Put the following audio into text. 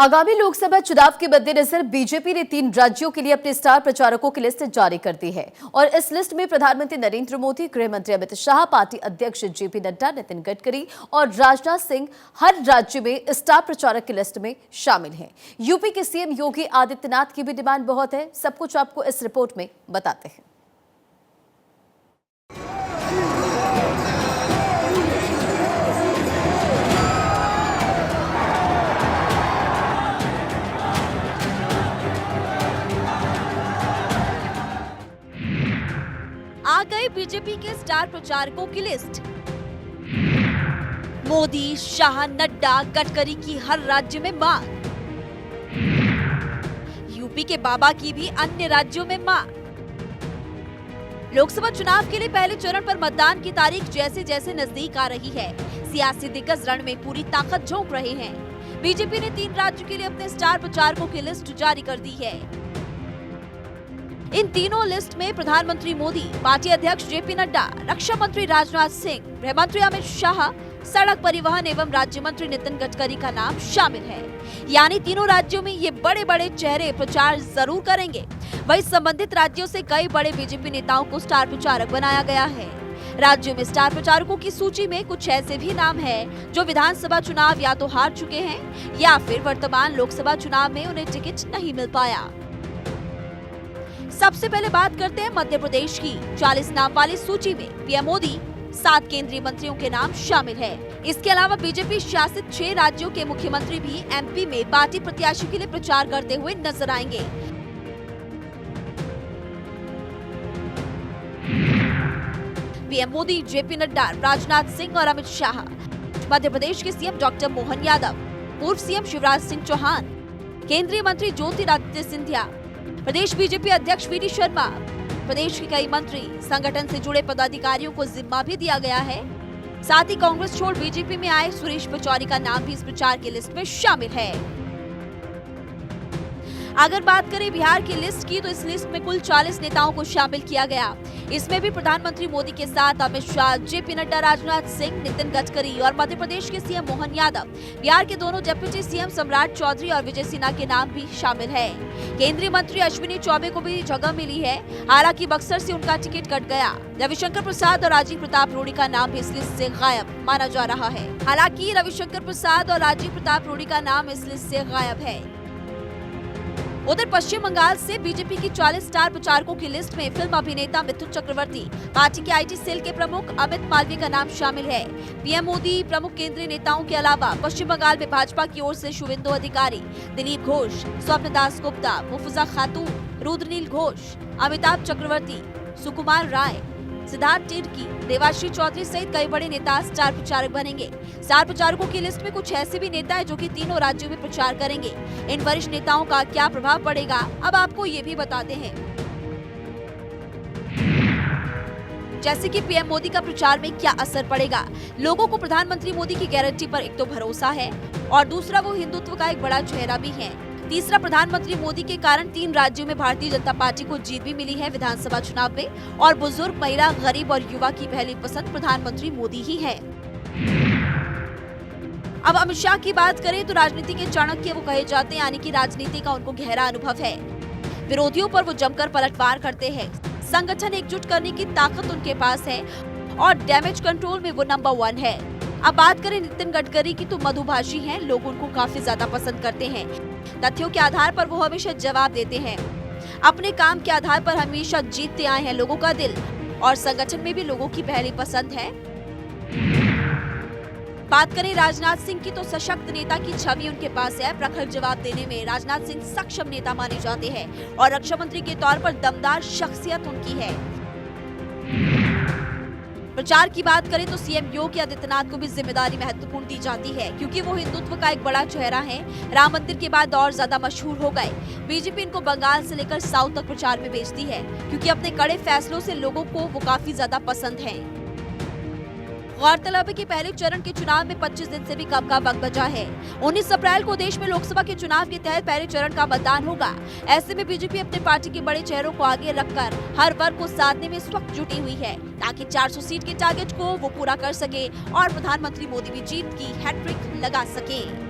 आगामी लोकसभा चुनाव के मद्देनजर बीजेपी ने 3 राज्यों के लिए अपने स्टार प्रचारकों की लिस्ट जारी कर दी है और इस लिस्ट में प्रधानमंत्री नरेंद्र मोदी, गृह मंत्री अमित शाह, पार्टी अध्यक्ष जेपी नड्डा, नितिन गडकरी और राजनाथ सिंह हर राज्य में स्टार प्रचारक की लिस्ट में शामिल हैं। यूपी के सीएम योगी आदित्यनाथ की भी डिमांड बहुत है। सब कुछ आपको इस रिपोर्ट में बताते हैं। आ गए बीजेपी के स्टार प्रचारकों की लिस्ट। मोदी, शाह, नड्डा, गडकरी की हर राज्य में मांग। यूपी के बाबा की भी अन्य राज्यों में मांग। लोकसभा चुनाव के लिए पहले चरण पर मतदान की तारीख जैसे जैसे नजदीक आ रही है, सियासी दिग्गज रण में पूरी ताकत झोंक रहे हैं। बीजेपी ने 3 राज्यों के लिए अपने स्टार प्रचारकों की लिस्ट जारी कर दी है। इन तीनों लिस्ट में प्रधानमंत्री मोदी, पार्टी अध्यक्ष जेपी नड्डा, रक्षा मंत्री राजनाथ सिंह, गृह मंत्री अमित शाह, सड़क परिवहन एवं राज्य मंत्री नितिन गडकरी का नाम शामिल है। यानी तीनों राज्यों में ये बड़े बड़े चेहरे प्रचार जरूर करेंगे। वहीं संबंधित राज्यों से कई बड़े बीजेपी नेताओं को स्टार प्रचारक बनाया गया है। राज्यों में स्टार प्रचारकों की सूची में कुछ ऐसे भी नाम हैं जो विधानसभा चुनाव या तो हार चुके हैं या फिर वर्तमान लोकसभा चुनाव में उन्हें टिकट नहीं मिल पाया। सबसे पहले बात करते हैं मध्य प्रदेश की। 40 नाम वाली सूची में पीएम मोदी, 7 केंद्रीय मंत्रियों के नाम शामिल है। इसके अलावा बीजेपी शासित 6 राज्यों के मुख्यमंत्री भी एमपी में पार्टी प्रत्याशी के लिए प्रचार करते हुए नजर आएंगे। पीएम मोदी, जेपी नड्डा, राजनाथ सिंह और अमित शाह, मध्य प्रदेश के सीएम डॉक्टर मोहन यादव, पूर्व सीएम शिवराज सिंह चौहान, केंद्रीय मंत्री ज्योतिरादित्य सिंधिया, प्रदेश बीजेपी अध्यक्ष वीडी शर्मा, प्रदेश के कई मंत्री, संगठन से जुड़े पदाधिकारियों को जिम्मा भी दिया गया है। साथ ही कांग्रेस छोड़ बीजेपी में आए सुरेश पचौरी का नाम भी इस प्रचार की लिस्ट में शामिल है। अगर बात करें बिहार की लिस्ट की, तो इस लिस्ट में कुल 40 नेताओं को शामिल किया गया। इसमें भी प्रधानमंत्री मोदी के साथ अमित शाह, जेपी नड्डा, राजनाथ सिंह, नितिन गडकरी और मध्य प्रदेश के सीएम मोहन यादव, बिहार के दोनों डिप्टी सीएम सम्राट चौधरी और विजय सिन्हा के नाम भी शामिल है। केंद्रीय मंत्री अश्विनी चौबे को भी जगह मिली है, हालांकि बक्सर से उनका टिकट कट गया। रविशंकर प्रसाद और राजीव प्रताप रूडी का नाम भी इस लिस्ट से गायब माना जा रहा है। हालांकि रविशंकर प्रसाद और राजीव प्रताप रूडी का नाम इस लिस्ट से गायब है। उधर पश्चिम बंगाल से बीजेपी की 40 स्टार प्रचारकों की लिस्ट में फिल्म अभिनेता मिथुन चक्रवर्ती, पार्टी के आईटी सेल के प्रमुख अमित मालवीय का नाम शामिल है। पीएम मोदी, प्रमुख केंद्रीय नेताओं के अलावा पश्चिम बंगाल में भाजपा की ओर से शुवेंदु अधिकारी, दिलीप घोष, स्वप्न दास गुप्ता, मुफुजा खातून, रुद्रनील घोष, अमिताभ चक्रवर्ती, सुकुमार राय, सिद्धार्थ टिर्की, देवाश्री चौधरी सहित कई बड़े नेता स्टार प्रचारक बनेंगे। स्टार प्रचारकों की लिस्ट में कुछ ऐसे भी नेता हैं जो कि तीनों राज्यों में प्रचार करेंगे। इन वरिष्ठ नेताओं का क्या प्रभाव पड़ेगा, अब आपको ये भी बताते हैं। जैसे कि पीएम मोदी का प्रचार में क्या असर पड़ेगा। लोगों को प्रधानमंत्री मोदी की गारंटी पर एक तो भरोसा है और दूसरा वो हिंदुत्व का एक बड़ा चेहरा भी है। तीसरा, प्रधानमंत्री मोदी के कारण 3 राज्यों में भारतीय जनता पार्टी को जीत भी मिली है विधानसभा चुनाव में और बुजुर्ग, महिला, गरीब और युवा की पहली पसंद प्रधानमंत्री मोदी ही है। अब अमित शाह की बात करें तो राजनीति के चाणक्य वो कहे जाते हैं, यानी कि राजनीति का उनको गहरा अनुभव है। विरोधियों पर वो जमकर पलटवार करते हैं। संगठन एकजुट करने की ताकत उनके पास है और डैमेज कंट्रोल में वो नंबर 1 है। अब बात करें नितिन गडकरी की, तो मधुभाषी हैं, लोग उनको काफी ज्यादा पसंद करते हैं। तथ्यों के आधार पर वो हमेशा जवाब देते हैं। अपने काम के आधार पर हमेशा जीतते आए हैं लोगों का दिल और संगठन में भी लोगों की पहली पसंद है। बात करें राजनाथ सिंह की, तो सशक्त नेता की छवि उनके पास है। प्रखर जवाब देने में राजनाथ सिंह सक्षम नेता माने जाते हैं और रक्षा मंत्री के तौर पर दमदार शख्सियत उनकी है। प्रचार की बात करें तो सीएम योगी आदित्यनाथ को भी जिम्मेदारी महत्वपूर्ण दी जाती है, क्योंकि वो हिंदुत्व का एक बड़ा चेहरा है। राम मंदिर के बाद और ज्यादा मशहूर हो गए। बीजेपी इनको बंगाल से लेकर साउथ तक प्रचार में भेजती है, क्योंकि अपने कड़े फैसलों से लोगों को वो काफी ज्यादा पसंद हैं। गौरतलब है कि पहले चरण के चुनाव में 25 दिन से भी कम का वक्त बचा है। 19 अप्रैल को देश में लोकसभा के चुनाव के तहत पहले चरण का मतदान होगा। ऐसे में बीजेपी अपने पार्टी के बड़े चेहरों को आगे रखकर हर वर्ग को साधने में इस वक्त जुटी हुई है, ताकि 400 सीट के टारगेट को वो पूरा कर सके और प्रधानमंत्री मोदी भी जीत की हैट्रिक लगा सके।